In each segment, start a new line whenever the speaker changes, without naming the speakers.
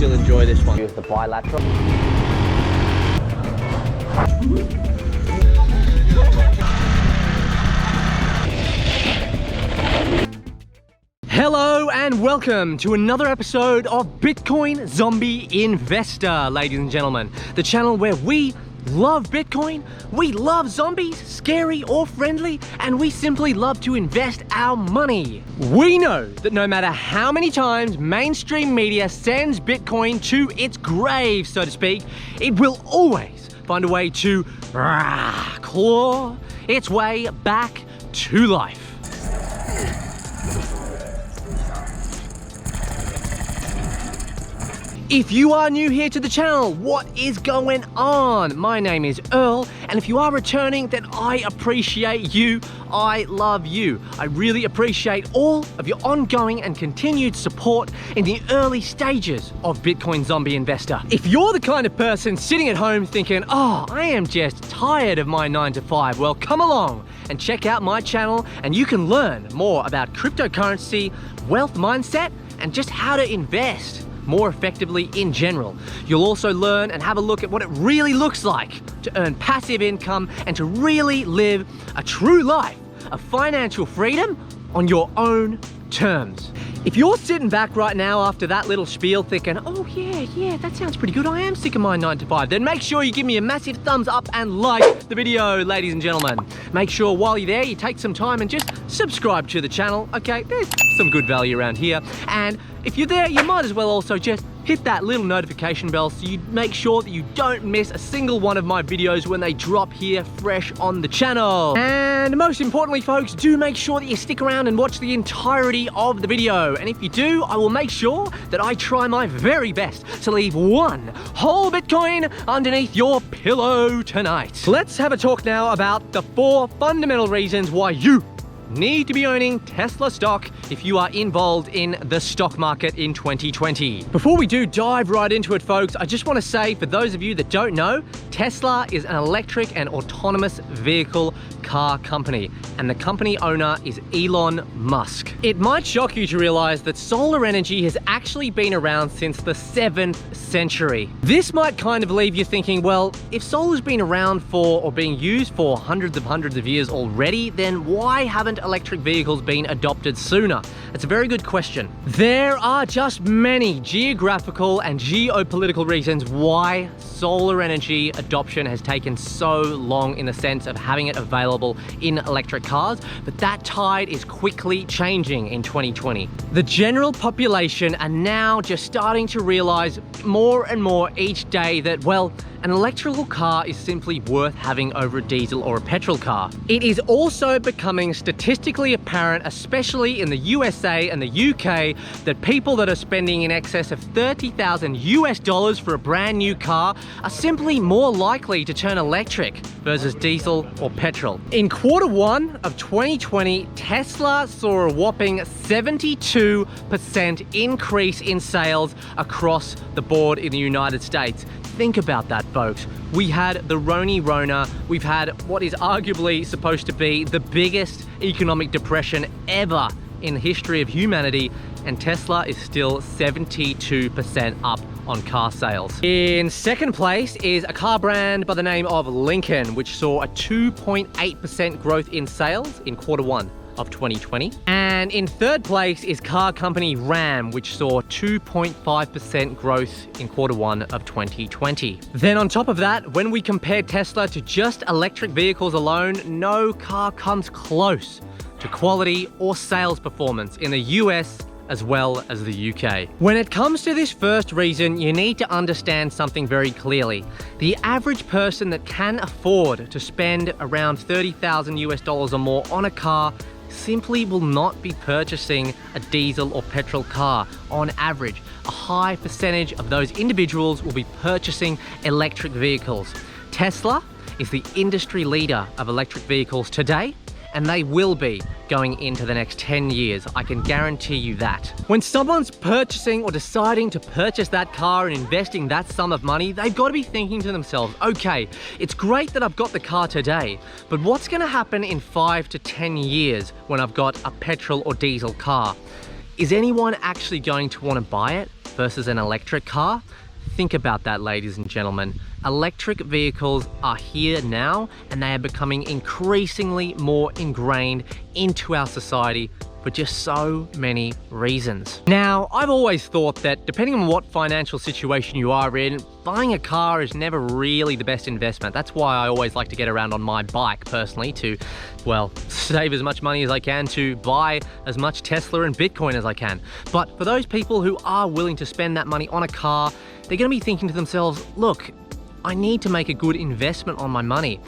you'll enjoy this one.
Use the bilateral.
Hello and welcome to another episode of Bitcoin Zombie Investor, ladies and gentlemen. The channel where we love Bitcoin, we love zombies, scary or friendly, and we simply love to invest our money. We know that no matter how many times mainstream media sends Bitcoin to its grave, so to speak, it will always find a way to claw its way back to life. If you are new here to the channel, what is going on? My name is Earl, and if you are returning, then I appreciate you. I love you. I really appreciate all of your ongoing and continued support in the early stages of Bitcoin Zombie Investor. If you're the kind of person sitting at home thinking, oh, I am just tired of my 9 to 5, well, come along and check out my channel and you can learn more about cryptocurrency, wealth mindset, and just how to invest more effectively in general. You'll also learn and have a look at what it really looks like to earn passive income and to really live a true life of financial freedom on your own terms. If you're sitting back right now after that little spiel thinking, oh yeah, that sounds pretty good, I am sick of my 9 to 5, then make sure you give me a massive thumbs up and like the video, ladies and gentlemen. Make sure while you're there, you take some time and just subscribe to the channel, okay? There's some good value around here. And if you're there, you might as well also just hit that little notification bell so you make sure that you don't miss a single one of my videos when they drop here fresh on the channel. And most importantly, folks, do make sure that you stick around and watch the entirety of the video. And if you do, I will make sure that I try my very best to leave one whole Bitcoin underneath your pillow tonight. Let's have a talk now about the 4 fundamental reasons why you need to be owning Tesla stock if you are involved in the stock market in 2020. Before we do dive right into it, folks, I just want to say, for those of you that don't know, Tesla is an electric and autonomous vehicle car company, and the company owner is Elon Musk. It might shock you to realize that solar energy has actually been around since the 7th century. This might kind of leave you thinking, well, if solar's been around for or being used for hundreds of years already, then why haven't electric vehicles been adopted sooner? It's a very good question. There are just many geographical and geopolitical reasons why solar energy adoption has taken so long in the sense of having it available in electric cars, but that tide is quickly changing in 2020. The general population are now just starting to realize more and more each day that, well, an electrical car is simply worth having over a diesel or a petrol car. It is also becoming statistically apparent, especially in the USA and the UK, that people that are spending in excess of $30,000 for a brand new car are simply more likely to turn electric versus diesel or petrol. In Q1 of 2020, Tesla saw a whopping 72% increase in sales across the board in the United States. Think about that, folks. We had the Rona, we've had what is arguably supposed to be the biggest economic depression ever in the history of humanity, and Tesla is still 72% up on car sales. In second place is a car brand by the name of Lincoln, which saw a 2.8% growth in sales in Q1 of 2020. And in third place is car company Ram, which saw 2.5% growth in Q1 of 2020. Then on top of that, when we compare Tesla to just electric vehicles alone, no car comes close to quality or sales performance in the US as well as the UK. When it comes to this first reason, you need to understand something very clearly. The average person that can afford to spend around $30,000 or more on a car simply will not be purchasing a diesel or petrol car. On average, a high percentage of those individuals will be purchasing electric vehicles. Tesla is the industry leader of electric vehicles today, and they will be going into the next 10 years. I can guarantee you that. When someone's purchasing or deciding to purchase that car and investing that sum of money, they've got to be thinking to themselves, okay, it's great that I've got the car today, but what's going to happen in 5 to 10 years when I've got a petrol or diesel car? Is anyone actually going to want to buy it? versus an electric car? Think about that, ladies and gentlemen. Electric vehicles are here now, and they are becoming increasingly more ingrained into our society for just so many reasons. Now, I've always thought that depending on what financial situation you are in, buying a car is never really the best investment. That's why I always like to get around on my bike personally to, well, save as much money as I can to buy as much Tesla and Bitcoin as I can. But for those people who are willing to spend that money on a car, they're going to be thinking to themselves, look, I need to make a good investment on my money.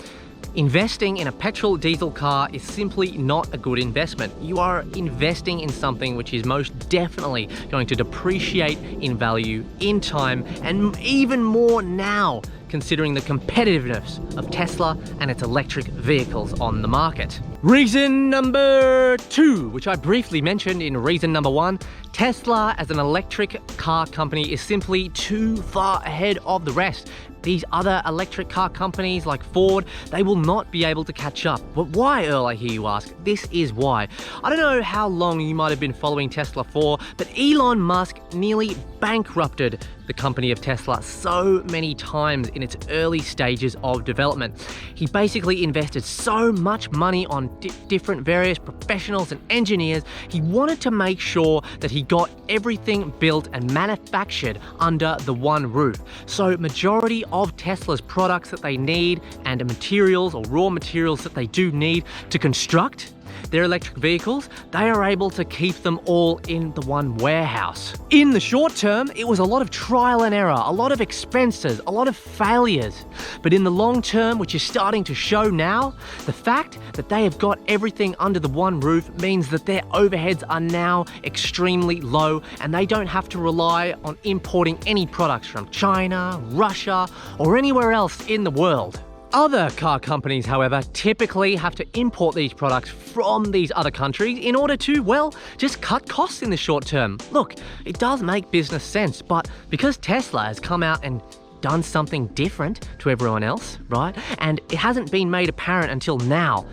Investing in a petrol diesel car is simply not a good investment. You are investing in something which is most definitely going to depreciate in value, in time, and even more now, considering the competitiveness of Tesla and its electric vehicles on the market. Reason number 2, which I briefly mentioned in reason number 1, Tesla as an electric car company is simply too far ahead of the rest. These other electric car companies like Ford, they will not be able to catch up. But why, Earl, I hear you ask? This is why. I don't know how long you might have been following Tesla for, but Elon Musk nearly bankrupted the company of Tesla so many times in its early stages of development. He basically invested so much money on different various professionals and engineers. He wanted to make sure that he got everything built and manufactured under the one roof. So majority of Tesla's products that they need and the materials or raw materials that they do need to construct their electric vehicles, they are able to keep them all in the one warehouse. In the short term, it was a lot of trial and error, a lot of expenses, a lot of failures. But in the long term, which is starting to show now, the fact that they have got everything under the one roof means that their overheads are now extremely low and they don't have to rely on importing any products from China, Russia, or anywhere else in the world. Other car companies, however, typically have to import these products from these other countries in order to, well, just cut costs in the short term. Look, it does make business sense, but because Tesla has come out and done something different to everyone else, right? And it hasn't been made apparent until now.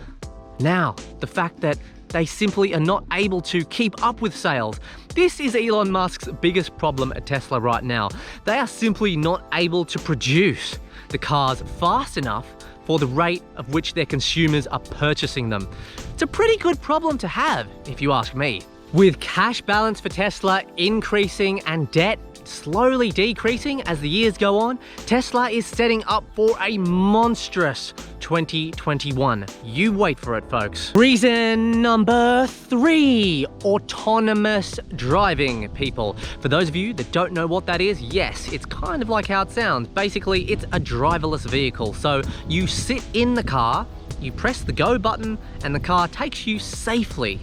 Now, the fact that they simply are not able to keep up with sales. This is Elon Musk's biggest problem at Tesla right now. They are simply not able to produce the cars fast enough for the rate of which their consumers are purchasing them. It's a pretty good problem to have, if you ask me. With cash balance for Tesla increasing and debt slowly decreasing as the years go on, Tesla is setting up for a monstrous 2021. You wait for it, folks. Reason number 3, autonomous driving, people. For those of you that don't know what that is, yes, it's kind of like how it sounds. Basically, it's a driverless vehicle. So you sit in the car, you press the go button, and the car takes you safely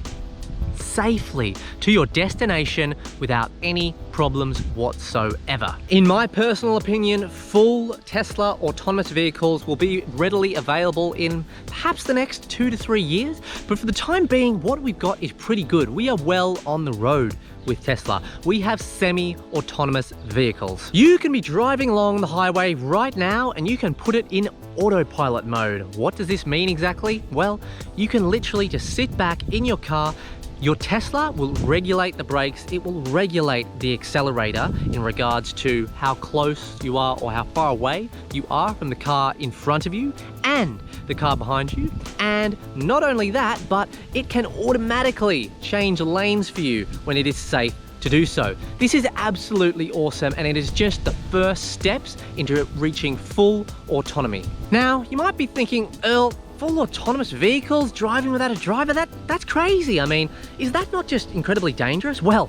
to your destination without any problems whatsoever. In my personal opinion, full Tesla autonomous vehicles will be readily available in perhaps the next 2 to 3 years, but for the time being, what we've got is pretty good. We are well on the road with Tesla. We have semi-autonomous vehicles. You can be driving along the highway right now and you can put it in autopilot mode. What does this mean exactly? Well, you can literally just sit back in your car. Your Tesla will regulate the brakes, it will regulate the accelerator in regards to how close you are or how far away you are from the car in front of you and the car behind you. And not only that, but it can automatically change lanes for you when it is safe to do so. This is absolutely awesome, and it is just the first steps into reaching full autonomy. Now, you might be thinking, Earl, full autonomous vehicles driving without a driver, that's crazy. I mean, is that not just incredibly dangerous? Well,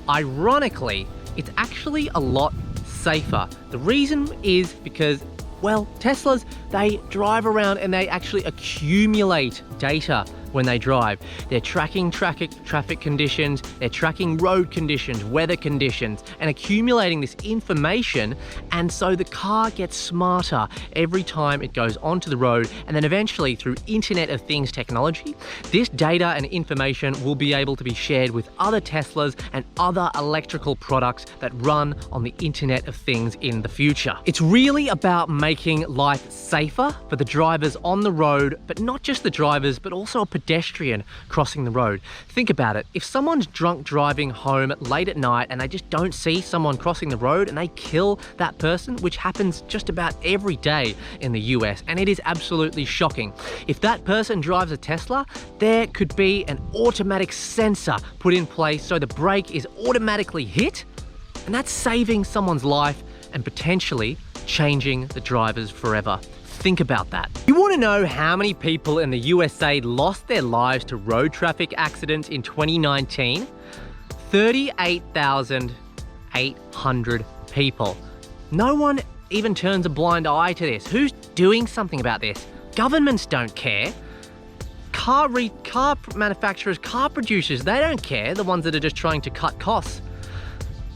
ironically, it's actually a lot safer. The reason is because, well, Teslas, they drive around and they actually accumulate data when they drive. They're tracking traffic conditions, they're tracking road conditions, weather conditions, and accumulating this information. And so the car gets smarter every time it goes onto the road. And then eventually, through Internet of Things technology, this data and information will be able to be shared with other Teslas and other electrical products that run on the Internet of Things in the future. It's really about making life safer for the drivers on the road, but not just the drivers, but also pedestrian crossing the road. Think about it. If someone's drunk driving home late at night and they just don't see someone crossing the road and they kill that person, which happens just about every day in the US, and it is absolutely shocking. If that person drives a Tesla, there could be an automatic sensor put in place so the brake is automatically hit, and that's saving someone's life and potentially changing the drivers forever. Think about that. You want to know how many people in the USA lost their lives to road traffic accidents in 2019? 38,800 people. No one even turns a blind eye to this. Who's doing something about this? Governments don't care. Car manufacturers, car producers, they don't care. The ones that are just trying to cut costs.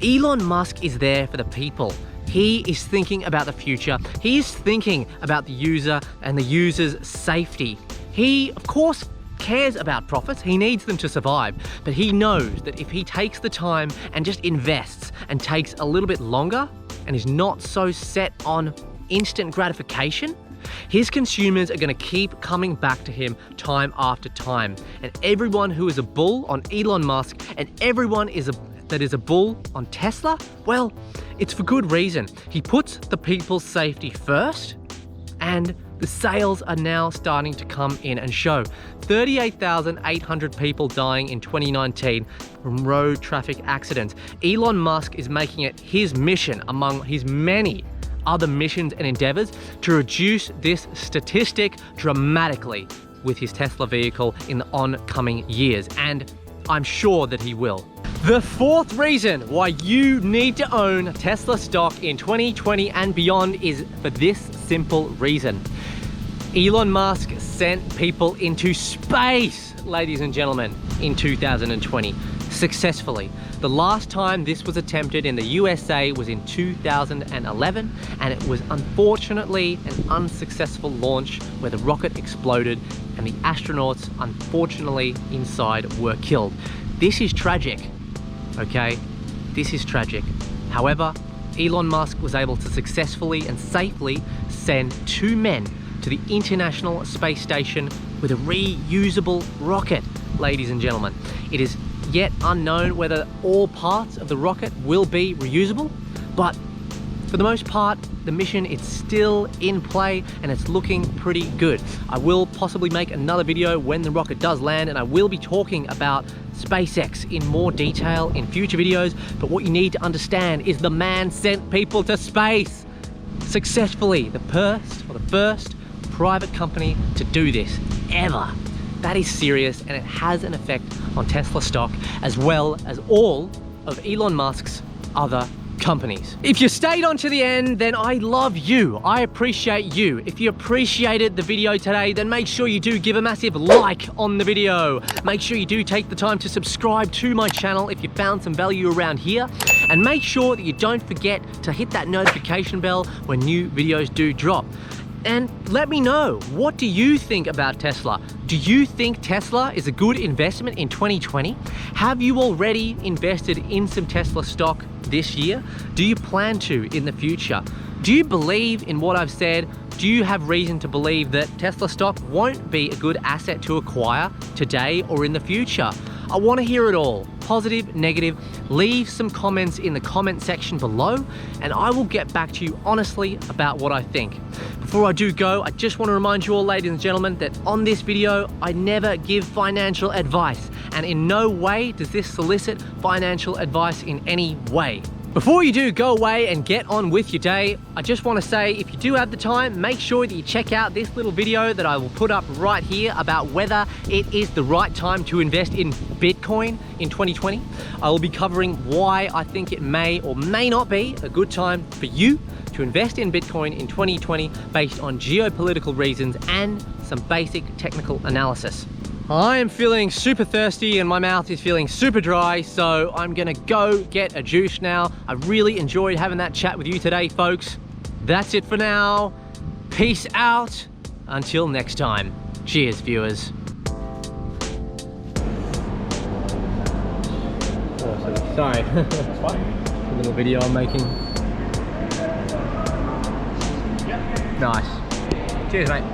Elon Musk is there for the people. He is thinking about the future. He is thinking about the user and the user's safety. He, of course, cares about profits. He needs them to survive. But he knows that if he takes the time and just invests and takes a little bit longer and is not so set on instant gratification, his consumers are going to keep coming back to him time after time. And everyone who is a bull on Elon Musk and everyone that is a bull on Tesla, well, it's for good reason. He puts the people's safety first, and the sales are now starting to come in and show. 38,800 people dying in 2019 from road traffic accidents. Elon Musk is making it his mission among his many other missions and endeavors to reduce this statistic dramatically with his Tesla vehicle in the oncoming years, and I'm sure that he will. The fourth reason why you need to own Tesla stock in 2020 and beyond is for this simple reason. Elon Musk sent people into space, ladies and gentlemen, in 2020, successfully. The last time this was attempted in the USA was in 2011, and it was unfortunately an unsuccessful launch where the rocket exploded and the astronauts, unfortunately, inside were killed. This is tragic, okay? This is tragic. However, Elon Musk was able to successfully and safely send 2 men to the International Space Station with a reusable rocket, ladies and gentlemen. It is yet unknown whether all parts of the rocket will be reusable, but for the most part, the mission is still in play and it's looking pretty good. I will possibly make another video when the rocket does land, and I will be talking about SpaceX in more detail in future videos, but what you need to understand is the man sent people to space successfully. The first private company to do this ever. That is serious, and it has an effect on Tesla stock as well as all of Elon Musk's other companies. If you stayed on to the end, then I love you. I appreciate you. If you appreciated the video today, then make sure you do give a massive like on the video. Make sure you do take the time to subscribe to my channel if you found some value around here. And make sure that you don't forget to hit that notification bell when new videos do drop. And let me know, what do you think about Tesla? Do you think Tesla is a good investment in 2020? Have you already invested in some Tesla stock this year? Do you plan to in the future? Do you believe in what I've said? Do you have reason to believe that Tesla stock won't be a good asset to acquire today or in the future? I want to hear it all. Positive, negative. Leave some comments in the comment section below, and I will get back to you honestly about what I think. Before I do go, I just want to remind you all, ladies and gentlemen, that on this video, I never give financial advice, and in no way does this solicit financial advice in any way. Before you do go away and get on with your day, I just want to say, if you do have the time, make sure that you check out this little video that I will put up right here about whether it is the right time to invest in Bitcoin in 2020. I will be covering why I think it may or may not be a good time for you to invest in Bitcoin in 2020 based on geopolitical reasons and some basic technical analysis. I am feeling super thirsty and my mouth is feeling super dry, so I'm gonna go get a juice now. I really enjoyed having that chat with you today, folks. That's it for now. Peace out. Until next time. Cheers, viewers. Oh, sorry. It's fine. A little video I'm making. Nice. Cheers, mate.